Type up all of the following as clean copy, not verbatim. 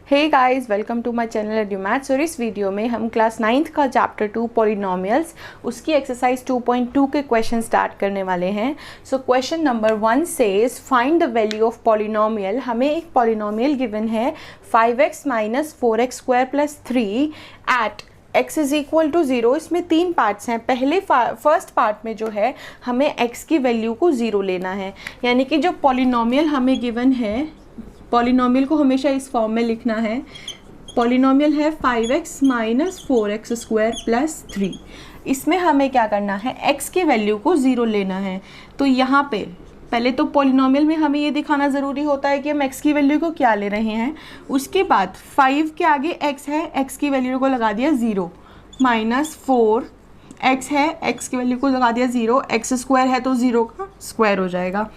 Hey guys, welcome to my channel Edu maths. और इस video में हम क्लास 9th का चैप्टर 2 पॉलिनोमियल्स उसकी एक्सरसाइज 2.2 के क्वेश्चन स्टार्ट करने वाले हैं। So question number 1 says find the value of polynomial. हमें एक पॉलिनोमियल गिवन है 5x minus 4x square plus 3 at x is equal to 0। इसमें 3 पार्ट्स हैं। पहले फर्स्ट पार्ट में जो है हमें x की वैल्यू को 0 लेना है, यानी कि जो पॉलिनोमियल हमें गिवन है, पॉलिनोमियल को हमेशा इस फॉर्म में लिखना है। पॉलिनोमियल है 5x minus 4x square plus 3। इसमें हमें क्या करना है, x की वैल्यू को 0 लेना है। तो यहाँ पे पहले तो पॉलिनोमियल में हमें ये दिखाना ज़रूरी होता है कि हम x की वैल्यू को क्या ले रहे हैं। उसके बाद 5 के आगे x है, x की वैल्यू को लगा दिया 0, माइनस 4x है, x की वैल्यू को लगा दिया 0, x स्क्वायर है तो 0 का स्क्वायर हो जाएगा।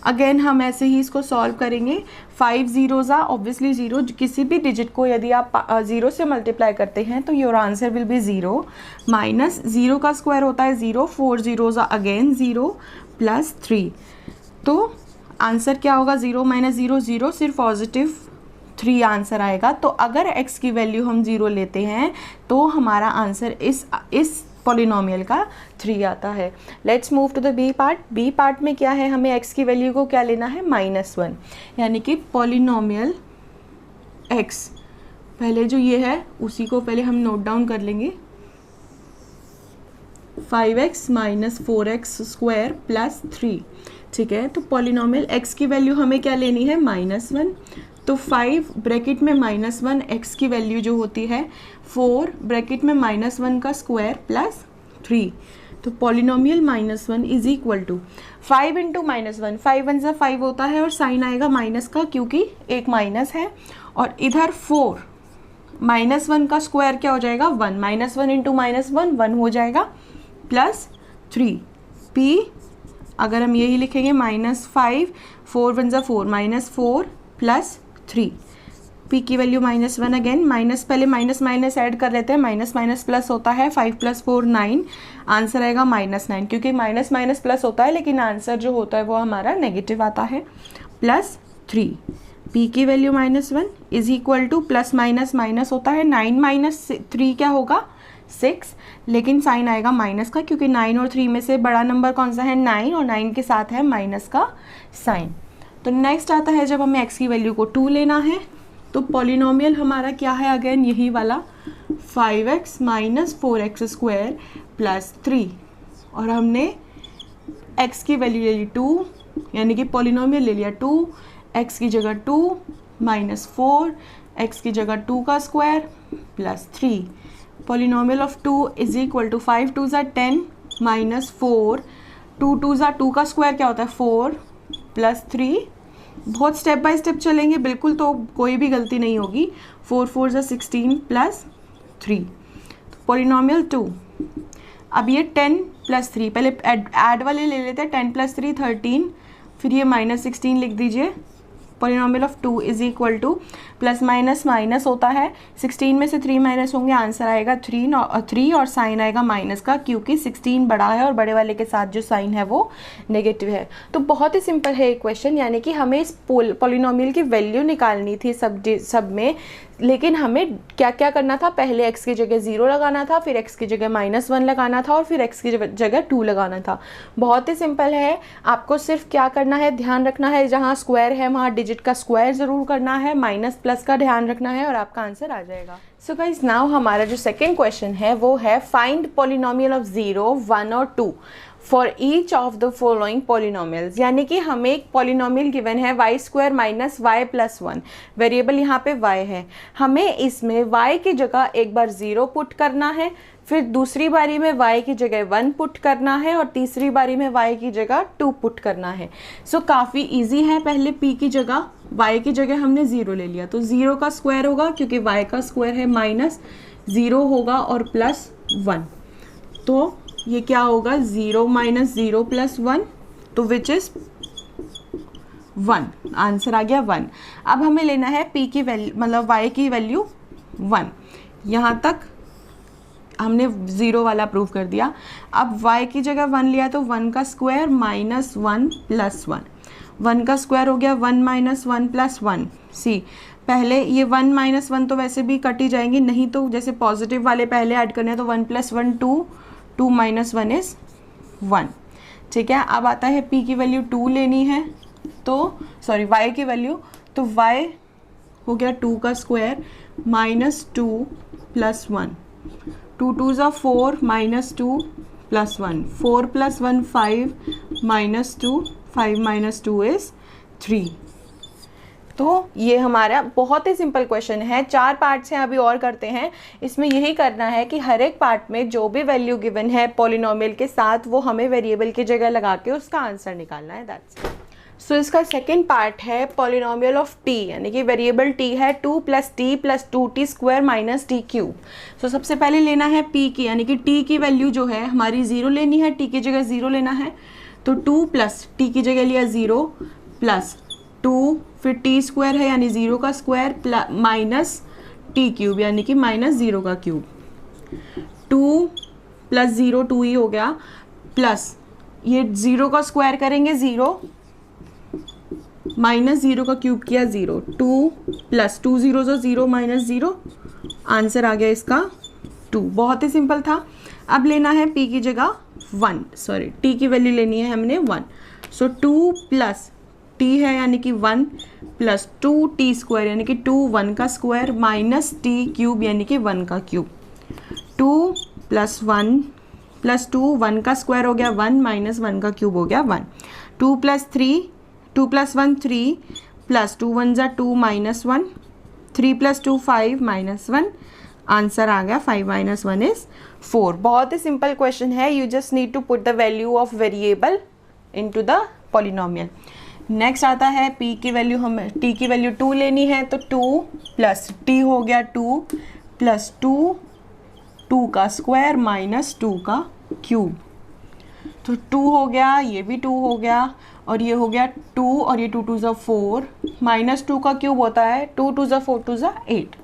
अगेन हम ऐसे ही इसको सॉल्व करेंगे। 5 ज़ीरोज़ ऑब्वियसली 0, किसी भी डिजिट को यदि आप 0 से मल्टीप्लाई करते हैं तो your answer will be 0, minus 0 का स्क्वायर होता है 0, 4 ज़ीरोज़ अगेन 0 प्लस 3। तो आंसर क्या होगा, 0 माइनस 0 0, सिर्फ पॉजिटिव 3 आंसर आएगा। तो अगर x की वैल्यू हम 0 लेते हैं तो हमारा आंसर इस पॉलिनोमियल का 3 आता है। Let's move to the B part. B part में क्या है, हमें x की वैल्यू को क्या लेना है, -1, यानी कि पॉलिनोमियल x, पहले जो ये है उसी को पहले हम नोट डाउन कर लेंगे। 5x minus 4x square plus 3, ठीक है। तो पॉलिनोमियल x की वैल्यू हमें क्या लेनी है, -1। तो 5 ब्रैकेट में -1, x की वैल्यू जो होती है 4 ब्रैकेट में -1 का स्क्वायर प्लस 3। तो polynomial -1 is equal to 5 into -1, 5 1 सा 5 होता है और साइन आएगा माइनस का, क्योंकि एक माइनस है। और इधर 4 -1 का स्क्वायर क्या हो जाएगा, 1, -1 इंटू -1 1 हो जाएगा, प्लस 3 p, अगर हम यही लिखेंगे -5, 4 1 सा 4, -4 प्लस 3, p की वैल्यू -1। अगेन माइनस, पहले माइनस माइनस ऐड कर लेते हैं, माइनस माइनस प्लस होता है, 5 + 4 9, आंसर आएगा -9, क्योंकि माइनस माइनस प्लस होता है लेकिन आंसर जो होता है वो हमारा नेगेटिव आता है, प्लस 3, p की value -1 is equal two plus minus minus होता है, 9 माइनस 3 क्या होगा, 6, लेकिन साइन आएगा माइनस का, क्योंकि 9 और 3 में से बड़ा नंबर कौन सा है, 9, और 9 के साथ है माइनस का साइन। तो नेक्स्ट आता है जब हमें x की वैल्यू को 2 लेना है, तो पॉलिनोमियल हमारा क्या है, अगेन यही वाला 5x minus 4x square plus 3, और हमने x की वैल्यू ले ली 2, यानी कि पॉलिनोमियल ले लिया 2, x की जगह 2 माइनस 4, x की जगह 2 का square plus 3। Polynomial of 2 is equal to 5 2 ज़ा 10 माइनस 4, 2 2 ज़ा 2 का स्क्वायर क्या होता है, 4 प्लस 3। बहुत स्टेप बाय स्टेप चलेंगे बिल्कुल, तो कोई भी गलती नहीं होगी। 4 4 ज़ा 16 प्लस 3। तो पॉलिनोमियल 2, अब ये 10 प्लस 3, पहले ऐड वाले ले लेते हैं, 10 प्लस 3 13, फिर ये -16 लिख दीजिए। Polynomial of 2 is equal two plus minus minus होता है, 16 में से 3 माइनस होंगे, आंसर आएगा 3 और साइन आएगा माइनस का, क्योंकि 16 बड़ा है और बड़े वाले के साथ जो साइन है वो नेगेटिव है। तो बहुत ही सिंपल है ये क्वेश्चन, यानी कि हमें इस पॉलिनोमियल की वैल्यू निकालनी थी सब में, लेकिन हमें क्या क्या करना था, पहले x की जगह 0 लगाना था, फिर x की जगह -1 लगाना था, और फिर x की जगह 2 लगाना था। बहुत ही सिंपल है। आपको सिर्फ क्या करना है, ध्यान रखना है जहाँ स्क्वायर है वहाँ डिजिट का स्क्वायर ज़रूर करना है, माइनस प्लस का ध्यान रखना है, और आपका आंसर आ जाएगा। सो गाइस, नाउ हमारा जो सेकेंड क्वेश्चन है वो है फाइंड पॉलिनोमियल ऑफ 0 1 और 2 for each of the following polynomials. यानी कि हमें एक पॉलिनोमियल गिवन है y² minus y plus 1, variable यहाँ पे y है। हमें इसमें y की जगह एक बार 0 पुट करना है, फिर दूसरी बारी में y की जगह 1 पुट करना है, और तीसरी बारी में y की जगह 2 पुट करना है। सो काफ़ी ईजी है। पहले p की जगह, y की जगह हमने 0 ले लिया, तो 0 का स्क्वायर होगा, क्योंकि y का स्क्वायर है -0 होगा और प्लस 1, तो ये क्या होगा, 0 माइनस 0 प्लस 1, तो विच इज 1, आंसर आ गया 1। अब हमें लेना है p की वैल्यू, मतलब y की वैल्यू 1। यहाँ तक हमने 0 वाला प्रूव कर दिया। अब y की जगह 1 लिया तो 1 का स्क्वायर -1 प्लस 1, 1 का स्क्वायर हो गया 1 माइनस 1 प्लस 1। सी पहले ये 1 माइनस 1 तो वैसे भी कट ही जाएंगे, नहीं तो जैसे पॉजिटिव वाले पहले ऐड करने हैं तो 1 प्लस 1 2, 2 माइनस 1 इज़ 1। ठीक है, अब आता है p की वैल्यू 2 लेनी है, तो सॉरी y की वैल्यू, तो y हो गया 2 का स्क्वायर माइनस 2 प्लस 1, 2 2 ज़ा 4 minus 2 plus 1, 4 plus 1 5 minus 2, 5 minus 2 is 3। तो ये हमारा बहुत ही सिंपल क्वेश्चन है, 4 पार्ट्स हैं, अभी और करते हैं। इसमें यही करना है कि हर एक पार्ट में जो भी वैल्यू गिवन है पॉलिनोमियल के साथ वो हमें वेरिएबल की जगह लगा के उसका आंसर निकालना है, दैट्स इट। सो इसका सेकेंड पार्ट है पॉलिनोमियल ऑफ t, यानी कि वेरिएबल t है 2 plus T plus 2t square minus T cube. So सबसे पहले लेना है p की, यानी कि t की वैल्यू जो है हमारी 0 लेनी है, t की जगह 0 लेना है, तो 2 प्लस t की जगह लिया 0 प्लस 2, फिर टी स्क्वायर है यानी 0 का स्क्वायर माइनस टी क्यूब यानी कि माइनस 0 का क्यूब। 2 प्लस 0 2 ही हो गया, प्लस ये 0 का स्क्वायर करेंगे 0 माइनस 0 का क्यूब किया 0, 2 प्लस 2 0 जो 0 माइनस 0, आंसर आ गया इसका 2। बहुत ही सिंपल था। अब लेना है p की जगह 1, सॉरी t की वैल्यू लेनी है हमने 1, सो 2 प्लस t है यानी कि 1 प्लस 2t स्क्वायर यानी कि 2 1 का स्क्वायर माइनस t क्यूब यानी कि 1 का क्यूब। 2 प्लस 1 प्लस 2 1 का स्क्वायर हो गया 1 माइनस 1 का क्यूब हो गया 1। 2 प्लस 3 2 प्लस 1 3 प्लस 2 1 ज़ा 2 माइनस 1, 3 प्लस 2 5 माइनस 1, आंसर आ गया 5 माइनस 1 इज़ 4। बहुत ही सिंपल क्वेश्चन है, you just need to put the value of variable into the polynomial. Next आता है p की वैल्यू, हमें t की वैल्यू 2 लेनी है, तो 2 प्लस t हो गया 2 प्लस 2 2 का स्क्वायर माइनस 2 का क्यूब, तो 2 हो गया, ये भी 2 हो गया और ये हो गया 2 और ये 2 2 ज़ा 4 माइनस 2 का क्यूब होता है 2 2 ज़ा 4 2 ज़ा 8।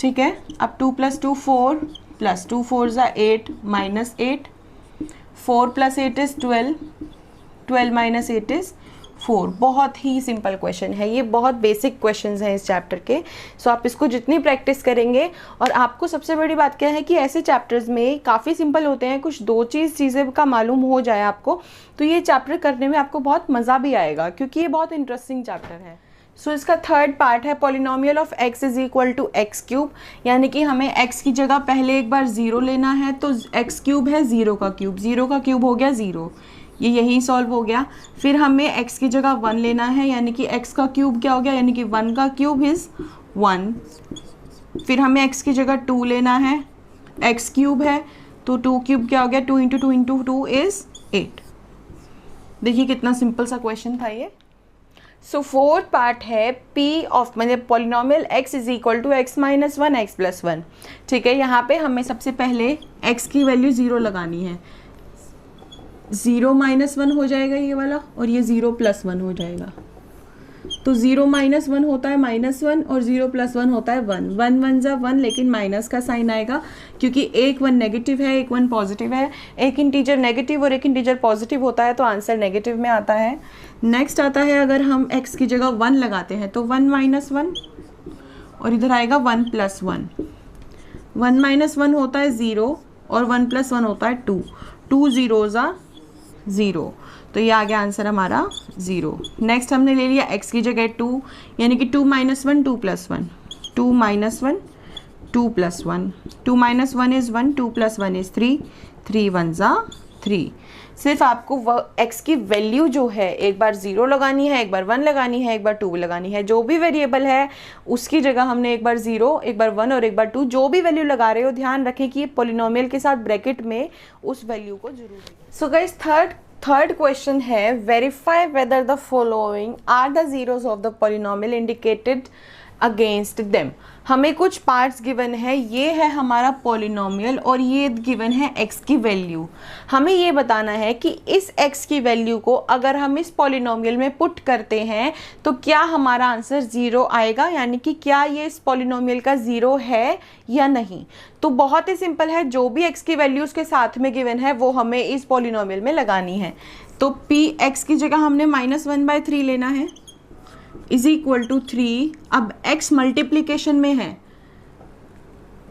ठीक है, अब 2 प्लस 2 4 प्लस 2 4 ज़ा 8 minus 8, 4 plus 8 is 12, 12 minus 8 is 4। बहुत ही सिंपल क्वेश्चन है, ये बहुत बेसिक क्वेश्चंस हैं इस चैप्टर के। सो आप इसको जितनी प्रैक्टिस करेंगे, और आपको सबसे बड़ी बात क्या है कि ऐसे चैप्टर्स में काफ़ी सिंपल होते हैं, कुछ 2 चीज़ें का मालूम हो जाए आपको तो ये चैप्टर करने में आपको बहुत मज़ा भी आएगा, क्योंकि ये बहुत इंटरेस्टिंग चैप्टर है। सो इसका थर्ड पार्ट है polynomial of x is equal to x cube, यानी कि हमें x की जगह पहले एक बार 0 लेना है, तो x क्यूब है 0 का क्यूब, 0 का क्यूब हो गया 0, ये यही सॉल्व हो गया। फिर हमें x की जगह 1 लेना है, यानी कि x का क्यूब क्या हो गया, यानी कि 1 का क्यूब इज़ 1। फिर हमें x की जगह 2 लेना है, x क्यूब है तो 2 क्यूब क्या हो गया, 2 इंटू 2 इंटू 2 इज़ 8। देखिए कितना सिंपल सा क्वेश्चन था ये। सो फोर्थ पार्ट है p ऑफ मतलब polynomial x is equal to x minus 1 x plus 1। ठीक है, यहाँ पे हमें सबसे पहले x की वैल्यू 0 लगानी है, 0 माइनस 1 हो जाएगा ये वाला और ये 0 प्लस 1 हो जाएगा, तो 0 माइनस 1 होता है -1 और 0 प्लस 1 होता है 1, 1 1 ज़ा 1, लेकिन माइनस का साइन आएगा क्योंकि एक 1 नेगेटिव है एक 1 पॉजिटिव है, एक इंटीजर नेगेटिव और एक इंटीजर पॉजिटिव होता है तो आंसर नेगेटिव में आता है। नेक्स्ट आता है अगर हम x की जगह 1 लगाते हैं तो 1 माइनस 1 और इधर आएगा 1 प्लस 1, 1 माइनस 1 होता है 0 और 1 प्लस 1 होता है 2, 2 0 ज़ा 0, तो ये आ गया आंसर हमारा 0। नेक्स्ट हमने ले लिया x की जगह 2, यानी कि 2 minus 1 2 plus 1, 2 minus 1 2 plus 1, 2 minus 1 is 1, 2 plus 1 is 3, 3 1 ज़ा 3। सिर्फ आपको x की वैल्यू जो है एक बार 0 लगानी है, एक बार 1 लगानी है, एक बार 2 लगानी है, जो भी वेरिएबल है उसकी जगह हमने एक बार 0 एक बार 1 और एक बार 2 जो भी वैल्यू लगा रहे हो ध्यान रखें कि ये पॉलिनोमियल के साथ ब्रैकेट में उस वैल्यू को जरूर। सो गाइस थर्ड क्वेश्चन है verify whether the following are the zeros of the polynomial indicated against them. हमें कुछ पार्ट्स गिवन है, ये है हमारा पॉलिनोमियल और ये गिवन है x की वैल्यू। हमें ये बताना है कि इस x की वैल्यू को अगर हम इस पॉलिनोमियल में पुट करते हैं तो क्या हमारा आंसर 0 आएगा, यानी कि क्या ये इस पॉलिनोमियल का 0 है या नहीं। तो बहुत ही सिंपल है, जो भी x की वैल्यू उसके साथ में गिवन है वो हमें इस पॉलिनोमियल में लगानी है। तो पी एक्स की जगह हमने -1/3 लेना है इज इक्वल टू 3। अब x मल्टीप्लीकेशन में है,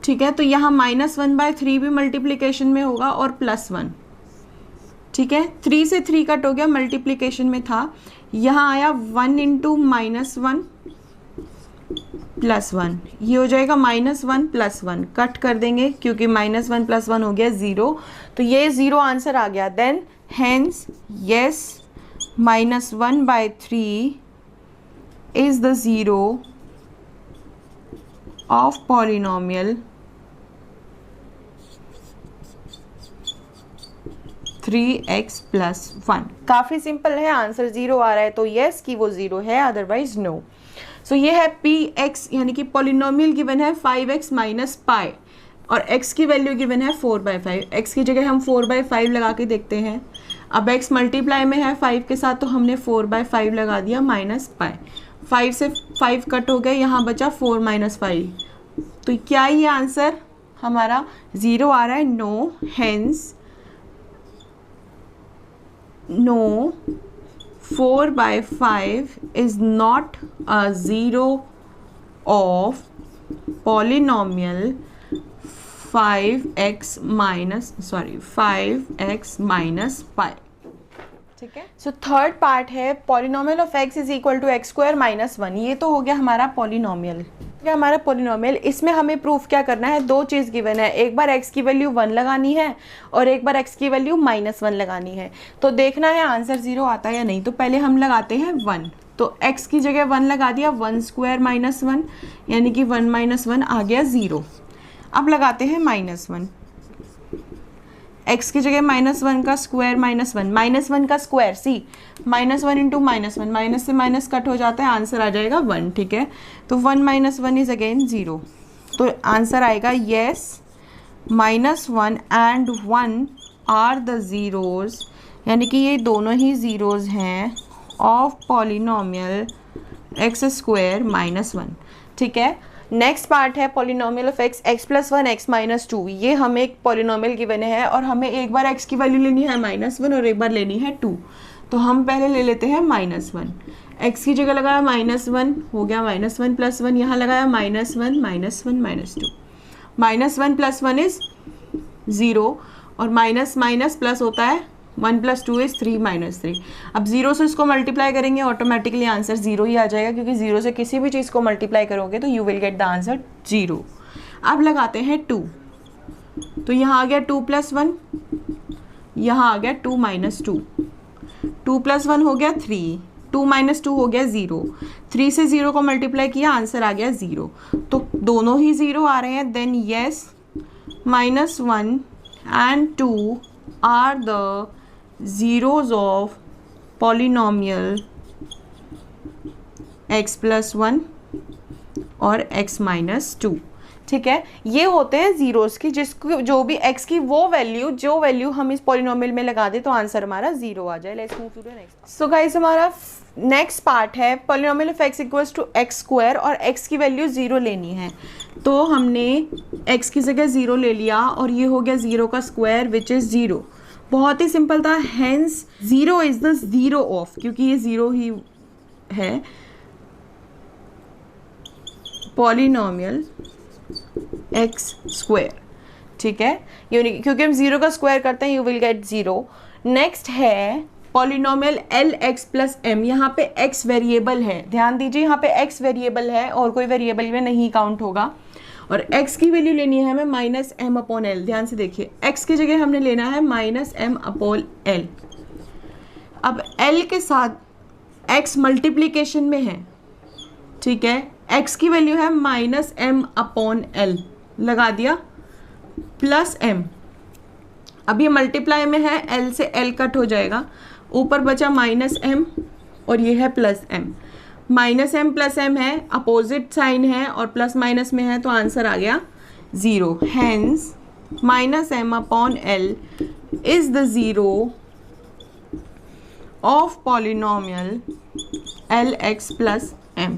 ठीक है, तो यहाँ -1/3 भी मल्टीप्लीकेशन में होगा और +1, ठीक है। 3 से 3 कट हो गया, मल्टीप्लीकेशन में था, यहाँ आया 1 इंटू -1 +1, ये हो जाएगा -1 +1, कट कर देंगे क्योंकि -1 +1 हो गया 0, तो ये 0 आंसर आ गया। Then hence yes -1/3 is the zero of polynomial 3x + 1। काफ़ी सिंपल है, आंसर 0 आ रहा है तो यस कि वो 0 है, अदरवाइज नो। सो ये है px, यानी कि पॉलिनोमियल गिवन है 5x - पाई और x की वैल्यू गिवन है 4/5। x की जगह हम 4/5 लगा के देखते हैं। अब x मल्टीप्लाई में है 5 के साथ, तो हमने 4/5 लगा दिया -पाई। 5 से 5 कट हो गए, यहाँ बचा 4 - 5, तो क्या ये आंसर हमारा 0 आ रहा है? No, hence no 4/5 is not a zero of polynomial 5x - pi, ठीक है। सो थर्ड पार्ट है polynomial of x is equal to x² - 1। ये तो हो गया हमारा पॉलिनोमियल, हमारा पॉलिनोमियल। इसमें हमें प्रूफ क्या करना है, दो चीज़ गिवन है, एक बार x की वैल्यू 1 लगानी है और एक बार x की वैल्यू -1 लगानी है। तो देखना है आंसर 0 आता है या नहीं। तो पहले हम लगाते हैं 1, तो x की जगह 1 लगा दिया, 1² - 1 यानी कि 1 - 1 आ गया 0। अब लगाते हैं -1, x की जगह -1 का स्क्वायर -1 का स्क्वायर, सी -1 इंटू -1, माइनस से माइनस कट हो जाता है, आंसर आ जाएगा 1, ठीक है। तो 1 - 1 इज अगेन 0, तो आंसर आएगा yes -1 and 1 are the zeros, यानी कि ये दोनों ही ज़ीरोज़ हैं ऑफ पॉलिनोमियल x² - 1, ठीक है। नेक्स्ट पार्ट है पॉलिनोमियल ऑफ x + 1 x - 2। ये हमें एक पॉलिनोमियल गिवन है और हमें एक बार x की वैल्यू लेनी है -1 और एक बार लेनी है 2। तो हम पहले ले लेते हैं -1, x की जगह लगाया -1 हो गया -1 + 1, यहाँ लगाया -1 - 1 -2, -1 + 1 इज 0 और माइनस माइनस प्लस होता है 1 + 2 इज 3 - 3। अब 0 से इसको मल्टीप्लाई करेंगे, ऑटोमेटिकली आंसर 0 ही आ जाएगा, क्योंकि 0 से किसी भी चीज़ को मल्टीप्लाई करोगे तो you will get the answer 0। अब लगाते हैं 2, तो यहाँ आ गया 2 + 1, यहाँ आ गया 2 - 2, 2 + 1 हो गया 3, 2 - 2 हो गया 0, 3 से 0 को मल्टीप्लाई किया, आंसर आ गया 0। तो दोनों ही 0 आ रहे हैं। Then yes -1 and 2 are the zeros of polynomial x + 1 और x - 2, ठीक है। ये होते हैं जीरोस की, जिसको जो भी x की वो वैल्यू जो वैल्यू हम इस पॉलिनोमियल में लगा दें तो आंसर हमारा 0 आ जाए। Let's move to the next. So guys, हमारा नेक्स्ट पार्ट है पॉलिनोमियल ऑफ x = x² और x की वैल्यू 0 लेनी है। तो हमने x की जगह 0 ले लिया और ये हो गया 0 का स्क्वायर विच इज़ 0। बहुत ही सिंपल था, hence 0 is the zero of, क्योंकि ये 0 ही है, पॉलिनोमियल x², ठीक है। क्योंकि हम 0 का स्क्वायर करते हैं, यू विल गेट 0। नेक्स्ट है पॉलिनोमियल LX + M। यहाँ पे x वेरिएबल है, ध्यान दीजिए, यहाँ पे x वेरिएबल है और कोई वेरिएबल में नहीं काउंट होगा। और x की वैल्यू लेनी है हमें -m/l। ध्यान से देखिए, x की जगह हमने लेना है -m/l। अब l के साथ x मल्टीप्लिकेशन में है, ठीक है। x की वैल्यू है -m/l, लगा दिया +m। अब ये मल्टीप्लाई में है, l से l कट हो जाएगा, ऊपर बचा -m और ये है +m। -m + m है, अपोजिट साइन है और प्लस माइनस में है, तो आंसर आ गया 0। Hence -m/l is the zero of polynomial LX + M।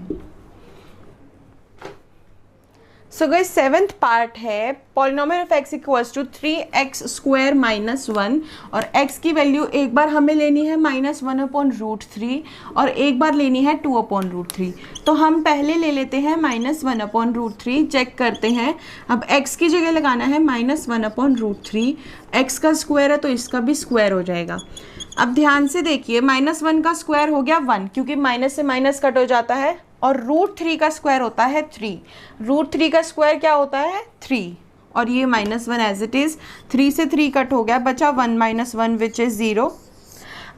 So guys seventh part है polynomial of x equals to 3x square minus 1 और x की वैल्यू एक बार हमें लेनी है -1/√3 और एक बार लेनी है 2/√3। तो हम पहले ले लेते हैं -1/√3, चेक करते हैं। अब x की जगह लगाना है -1/√3, x का स्क्वायर है तो इसका भी स्क्वायर हो जाएगा। अब ध्यान से देखिए, -1 का स्क्वायर हो गया 1 क्योंकि माइनस से माइनस कट हो जाता है, और √3 का स्क्वायर होता है 3। √3 का स्क्वायर क्या होता है 3, और ये -1 एज इट इज़। 3 से 3 कट हो गया, बचा 1 - 1 विच इज़ 0।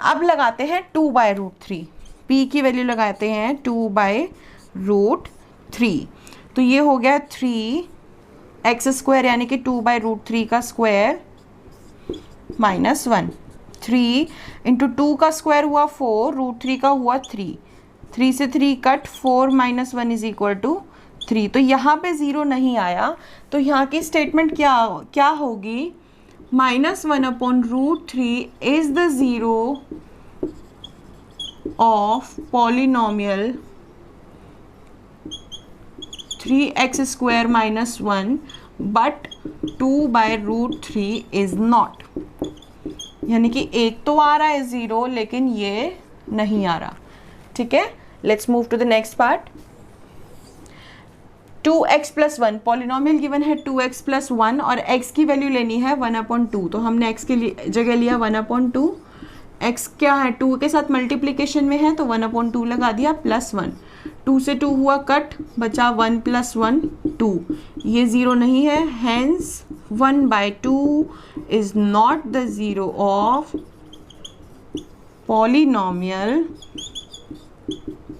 अब लगाते हैं 2/√3, p की वैल्यू लगाते हैं 2/√3। तो ये हो गया 3x स्क्वायर यानी कि 2/√3 का स्क्वायर -1। 3 × 2 का स्क्वायर हुआ 4, √3 का हुआ 3। 3 से 3 कट, 4 - 1 इज इक्वल टू 3। तो यहाँ पे 0 नहीं आया, तो यहाँ की स्टेटमेंट क्या होगी, -1/√3 is the zero of polynomial 3x square -1 but 2/√3 is not. यानी कि एक तो आ रहा है 0 लेकिन ये नहीं आ रहा। ठीक है, let's move to the next part. 2x + 1 polynomial given है 2x + 1 और x की वैल्यू लेनी है 1/2। तो हमने x की जगह लिया 1/2। x क्या है 2 के साथ मल्टीप्लिकेशन में है तो 1/2 लगा दिया, +1। 2 से 2 हुआ कट, बचा 1 + 1 2। ये 0 नहीं है, hence 1/2 is not the zero of polynomial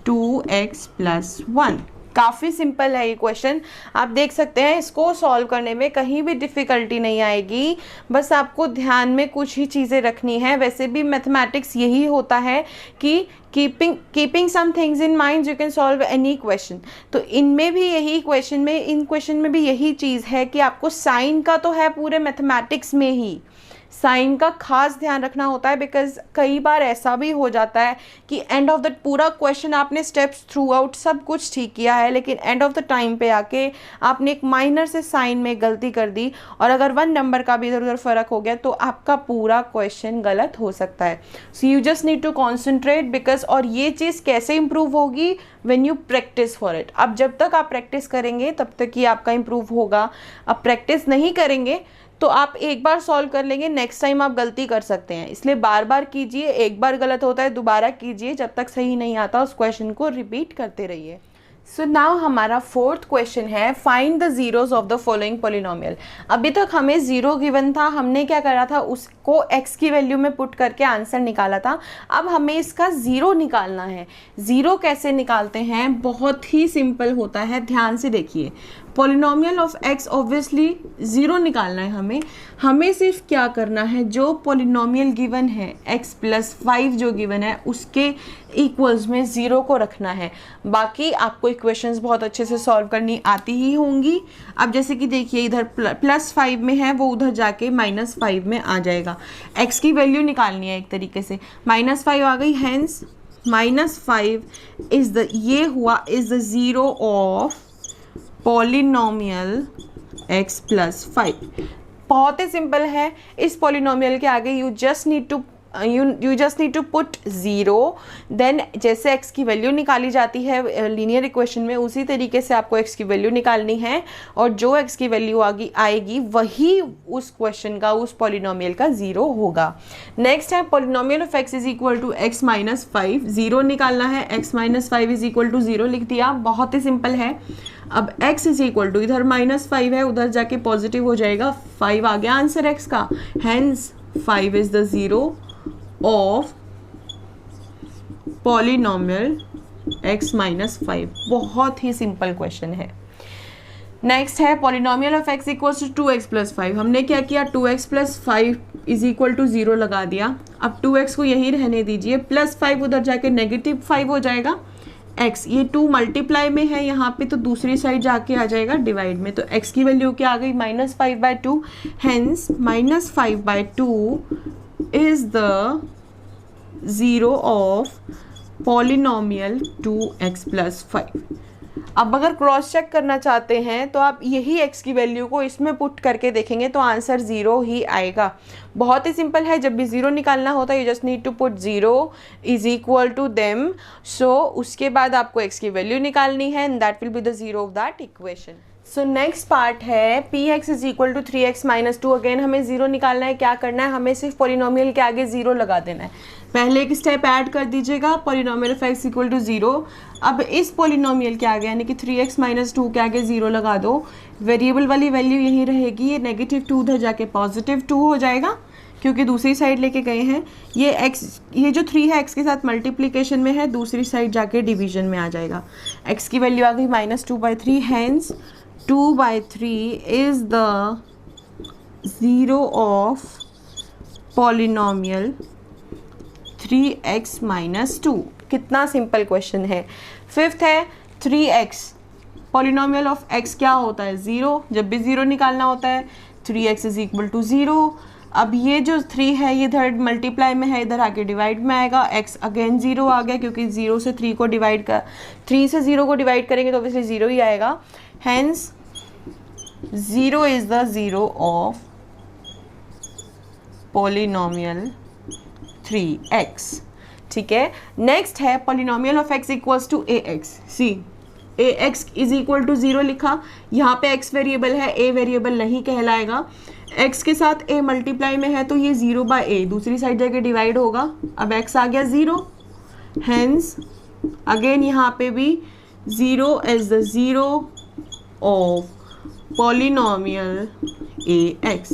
2x + 1। काफ़ी सिंपल है ये क्वेश्चन, आप देख सकते हैं। इसको सॉल्व करने में कहीं भी डिफ़िकल्टी नहीं आएगी, बस आपको ध्यान में कुछ ही चीज़ें रखनी है। वैसे भी मैथमेटिक्स यही होता है कि keeping some things in mind you can solve any question. तो इनमें भी यही इन क्वेश्चन में भी यही चीज़ है कि आपको साइन का तो है पूरे मैथमेटिक्स में ही, साइन का खास ध्यान रखना होता है। बिकॉज कई बार ऐसा भी हो जाता है कि एंड ऑफ द पूरा क्वेश्चन आपने स्टेप्स थ्रू आउट सब कुछ ठीक किया है, लेकिन एंड ऑफ द टाइम पे आके आपने एक माइनर से साइन में गलती कर दी और अगर 1 नंबर का भी इधर उधर फ़र्क हो गया तो आपका पूरा क्वेश्चन गलत हो सकता है। So you just need to concentrate because, और ये चीज़ कैसे इंप्रूव होगी, when you practice for it. अब जब तक आप प्रैक्टिस करेंगे तब तक ही आपका इंप्रूव होगा। अब प्रैक्टिस नहीं करेंगे तो आप एक बार सॉल्व कर लेंगे, नेक्स्ट टाइम आप गलती कर सकते हैं। इसलिए बार बार कीजिए, एक बार गलत होता है दोबारा कीजिए, जब तक सही नहीं आता उस क्वेश्चन को रिपीट करते रहिए। सो नाउ हमारा 4th क्वेश्चन है, find the zeros of the following polynomial. अभी तक हमें 0 गिवन था, हमने क्या करा था, उसको x की वैल्यू में पुट करके आंसर निकाला था। अब हमें इसका 0 निकालना है। 0 कैसे निकालते हैं, बहुत ही सिंपल होता है, ध्यान से देखिए। पॉलिनोमियल ऑफ x ऑब्वियसली 0 निकालना है हमें सिर्फ क्या करना है, जो पॉलिनोमियल गिवन है x + 5 जो गिवन है उसके इक्वल्स में 0 को रखना है। बाकी आपको इक्वेशंस बहुत अच्छे से सॉल्व करनी आती ही होंगी। अब जैसे कि देखिए इधर +5 में है, वो उधर जाके -5 में आ जाएगा। x की वैल्यू निकालनी है एक तरीके से, -5 आ गई, hence -5 is the is the zero of polynomial x + 5। बहुत ही सिंपल है। इस पॉलिनोमियल के आगे you just need to put 0। Then जैसे x की वैल्यू निकाली जाती है लीनियर इक्वेशन में, उसी तरीके से आपको x की वैल्यू निकालनी है और जो x की वैल्यू आएगी वही उस क्वेश्चन का, उस पॉलिनोमियल का 0 होगा। नेक्स्ट है polynomial of x is equal to x - 5। 0 निकालना है, x - 5 इज इक्वल टू 0 लिख दिया, बहुत ही सिंपल है। अब x इज इक्वल टू, इधर -5 है, उधर जाके पॉजिटिव हो जाएगा, 5 आ गया आंसर x का, hence 5 is the zero of polynomial x - 5। बहुत ही सिंपल क्वेश्चन है। नेक्स्ट है polynomial of x equals to 2x + 5। हमने क्या किया, 2x + 5 इज इक्वल टू 0 लगा दिया। अब 2x को यहीं रहने दीजिए, +5 उधर जाके -5 हो जाएगा। x ये 2 मल्टीप्लाई में है यहाँ पे, तो दूसरी साइड जाके आ जाएगा डिवाइड में। तो x की वैल्यू क्या आ गई, -5/2, hence -5/2 is the zero of polynomial 2x + 5। अब अगर क्रॉस चेक करना चाहते हैं तो आप यही x की वैल्यू को इसमें पुट करके देखेंगे तो आंसर 0 ही आएगा। बहुत ही सिंपल है, जब भी 0 निकालना होता है you just need to put 0 is equal to them. So उसके बाद आपको x की वैल्यू निकालनी है and that will be the 0 of that equation. So next part है px is equal to 3x minus 2। Again हमें 0 निकालना है। क्या करना है, हमें सिर्फ पॉलिनोमियल के आगे 0 लगा देना है। पहले एक स्टेप ऐड कर दीजिएगा, polynomial of x equal to 0। अब इस पॉलिनोमियल के आगे यानी कि 3x माइनस 2 के आगे 0 लगा दो। वेरिएबल वाली वैल्यू यहीं रहेगी, ये -2 उधर जाके +2 हो जाएगा क्योंकि दूसरी साइड लेके गए हैं। ये x, ये जो 3 है x के साथ मल्टीप्लिकेशन में है, दूसरी साइड जाके डिवीजन में आ जाएगा। x की वैल्यू आ गई -2/3, hence 2/3 is the 0 of polynomial 3x minus 2। कितना सिंपल क्वेश्चन है। फिफ्थ है 3x, पॉलिनोमियल ऑफ x क्या होता है 0। जब भी 0 निकालना होता है 3x इज इक्वल टू 0। अब ये जो 3 है ये इधर मल्टीप्लाई में है, इधर आके डिवाइड में आएगा। x अगेन 0 आ गया क्योंकि 0 से 3 को डिवाइड कर 3 से 0 को डिवाइड करेंगे तो ऑब्वियसली 0 ही आएगा। Hence 0 is the 0 of polynomial 3x। ठीक है, नेक्स्ट है polynomial of x equals to ax। See ax is equal to 0 लिखा, यहाँ पे x वेरिएबल है, a वेरिएबल नहीं कहलाएगा। x के साथ a मल्टीप्लाई में है तो ये 0/a दूसरी साइड जाके डिवाइड होगा। अब x आ गया 0, हैंस अगेन यहाँ पे भी 0 is the 0 of polynomial ax।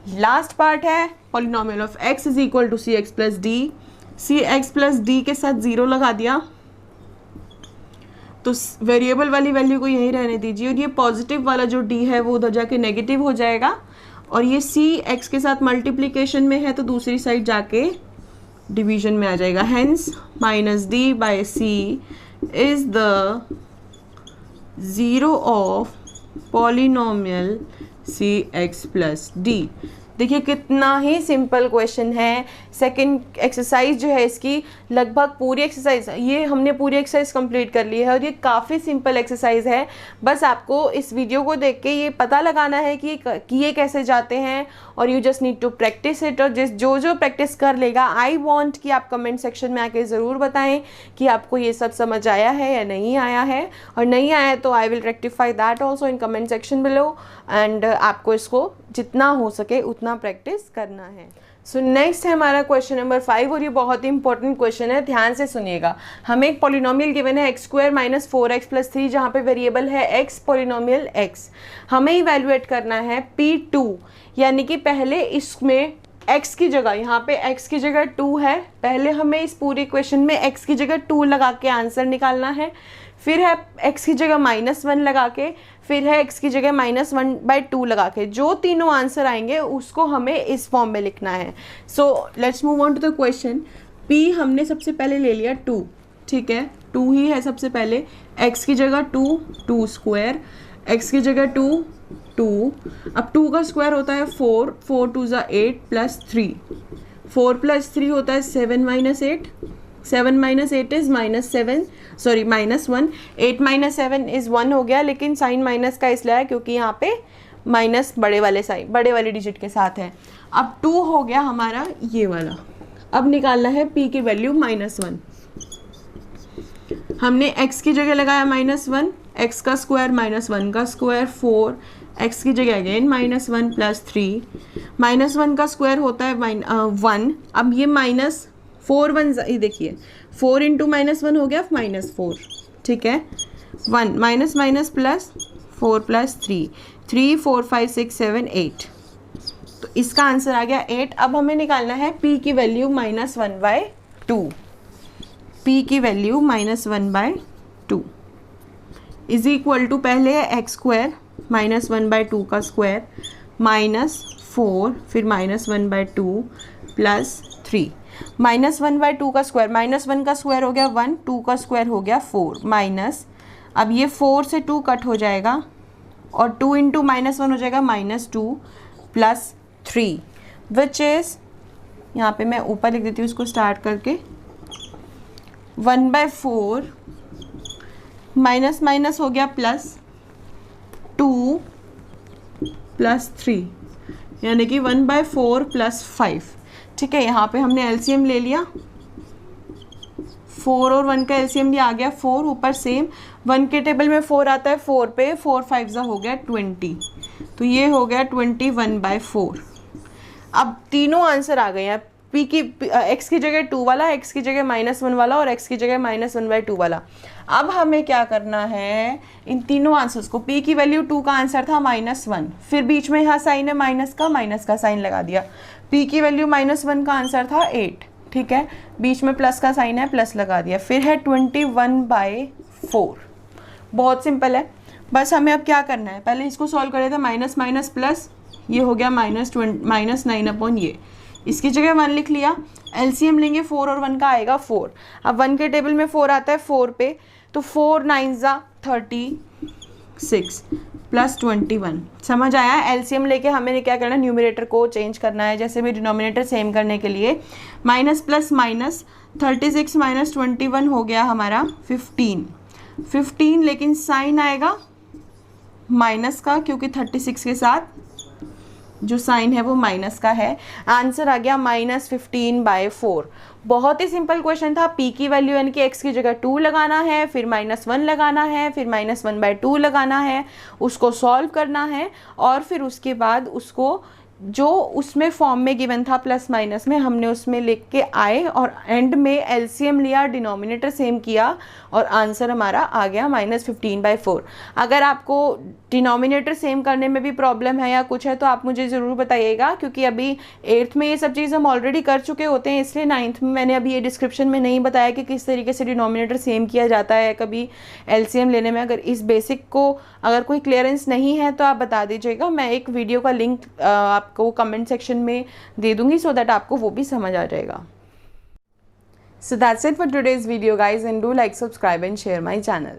Last part है polynomial of x is equal to cx plus d। cx plus d के साथ 0 लगा दिया तो वेरिएबल वाली वैल्यू को यहीं रहने दीजिए और ये पॉजिटिव वाला जो d है वो उधर जाके नेगेटिव हो जाएगा। और ये c x के साथ मल्टीप्लिकेशन में है तो दूसरी साइड जाके डिवीजन में आ जाएगा। Hence -d/c is the 0 of polynomial cx plus d। देखिए कितना ही सिंपल क्वेश्चन है। सेकंड एक्सरसाइज जो है इसकी लगभग पूरी एक्सरसाइज, ये हमने पूरी एक्सरसाइज कंप्लीट कर ली है और ये काफ़ी सिंपल एक्सरसाइज है। बस आपको इस वीडियो को देख के ये पता लगाना है कि ये कैसे जाते हैं और you just need to practice it. और जो प्रैक्टिस कर लेगा, आई वांट कि आप कमेंट सेक्शन में आके ज़रूर बताएं कि आपको ये सब समझ आया है या नहीं आया है, और नहीं आया है तो I will rectify that also in comment section below. And आपको इसको जितना हो सके उतना प्रैक्टिस करना है। सो नेक्स्ट है हमारा क्वेश्चन नंबर 5 और ये बहुत ही इंपॉर्टेंट क्वेश्चन है, ध्यान से सुनिएगा। हमें एक पॉलिनोमियल गिवन है x² माइनस 4x प्लस 3 जहाँ पे वेरिएबल है x, पॉलिनोमियल x। हमें इवैल्यूएट करना है P2, यानी कि पहले इसमें x की जगह, यहाँ पे x की जगह 2 है, पहले हमें इस पूरी क्वेश्चन में x की जगह 2 लगा के आंसर निकालना है। फिर है x की जगह -1 लगा के, फिर है x की जगह -1/2 लगा के। जो तीनों आंसर आएंगे उसको हमें इस फॉर्म में लिखना है। So let's move on to the question. p हमने सबसे पहले ले लिया 2, ठीक है, 2 ही है सबसे पहले। x की जगह 2 स्क्वायर, x की जगह 2। अब 2 का स्क्वायर होता है 4 2 ज़ा 8 प्लस 3, 4 + 3 होता है 7 - 8, 7 - 8 इज -1, 8 - 7 इज 1 हो गया, लेकिन साइन माइनस का इसलिए है क्योंकि यहाँ पे माइनस बड़े वाले डिजिट के साथ है। अब 2 हो गया हमारा ये वाला। अब निकालना है p की वैल्यू -1। हमने x की जगह लगाया -1, x का स्क्वायर -1 का स्क्वायर 4, x की जगह अगेन -1 प्लस 3, -1 का स्क्वायर होता है 1। अब ये -4 1 ये देखिए 4 × -1 हो गया -4, ठीक है। 1 माइनस प्लस 4 प्लस 3, 3 4 5 6 7 8, तो इसका आंसर आ गया 8। अब हमें निकालना है p की वैल्यू -1/2। p की वैल्यू -1/2 इज इक्वल टू, पहले है x² -1/2 का स्क्वायर -4, फिर -1/2 प्लस 3, -1/2 का स्क्वायर, -1 का स्क्वायर हो गया 1, 2 का स्क्वायर हो गया 4 माइनस, अब ये 4 से 2 कट हो जाएगा और 2 × -1 हो जाएगा -2 प्लस 3 विच इज़, यहाँ पे मैं ऊपर लिख देती हूँ इसको स्टार्ट करके, 1/4 माइनस माइनस हो गया प्लस, 2 प्लस 3 यानी कि 1/4 प्लस 5। ठीक है, यहाँ पे हमने एलसीएम ले लिया, 4 और 1 का एलसीएम ये आ गया 4, ऊपर सेम 1 के टेबल में 4 आता है, 4 पे 4 5 हो गया 20, तो ये हो गया 21/4। अब तीनों आंसर आ गए हैं, पी की एक्स की जगह 2 वाला, एक्स की जगह -1 वाला और एक्स की जगह -1/2 वाला। अब हमें क्या करना है, इन तीनों आंसर्स को, पी की वैल्यू 2 का आंसर था -1, फिर बीच में यहाँ साइन है माइनस का साइन लगा दिया। पी की वैल्यू -1 का आंसर था 8, ठीक है, बीच में प्लस का साइन है, प्लस लगा दिया। फिर है 21/4, बहुत सिंपल है। बस हमें अब क्या करना है, पहले इसको सॉल्व कर रहे थे, माइनस माइनस प्लस, ये हो गया -9 ये, इसकी जगह 1 लिख लिया। एलसीएम लेंगे 4 और 1 का आएगा 4। अब 1 के टेबल में 4 आता है 4 पे, तो 4 9 36 प्लस 21। समझ आया? एलसीएम लेके हमें क्या करना है, न्यूमरेटर को चेंज करना है, जैसे भी डिनोमिनेटर सेम करने के लिए माइनस प्लस माइनस, 36 माइनस 21 हो गया हमारा 15, लेकिन साइन आएगा माइनस का, क्योंकि 36 के साथ जो साइन है वो माइनस का है। आंसर आ गया -15/4। बहुत ही सिंपल क्वेश्चन था। पी की वैल्यू यानी कि एक्स की जगह 2 लगाना है, फिर -1 लगाना है, फिर -1/2 लगाना है, उसको सॉल्व करना है, और फिर उसके बाद उसको जो उसमें फॉर्म में गिवन था प्लस माइनस में, हमने उसमें लिख के आए और एंड में एलसीएम लिया, डिनोमिनेटर सेम किया और आंसर हमारा आ गया -15/4। अगर आपको डिनोमिनेटर सेम करने में भी प्रॉब्लम है या कुछ है तो आप मुझे ज़रूर बताइएगा, क्योंकि अभी 8th में ये सब चीज़ हम ऑलरेडी कर चुके होते हैं, इसलिए 9th में मैंने अभी ये डिस्क्रिप्शन में नहीं बताया कि किस तरीके से डिनोमिनेटर सेम किया जाता है कभी एलसीएम लेने में। अगर इस बेसिक को अगर कोई क्लियरेंस नहीं है तो आप बता दीजिएगा, मैं एक वीडियो का लिंक आपको कमेंट सेक्शन में दे दूंगी, सो दैट आपको वो भी समझ आ जाएगा। So that's it for today's video guys, and do like, subscribe and share my channel.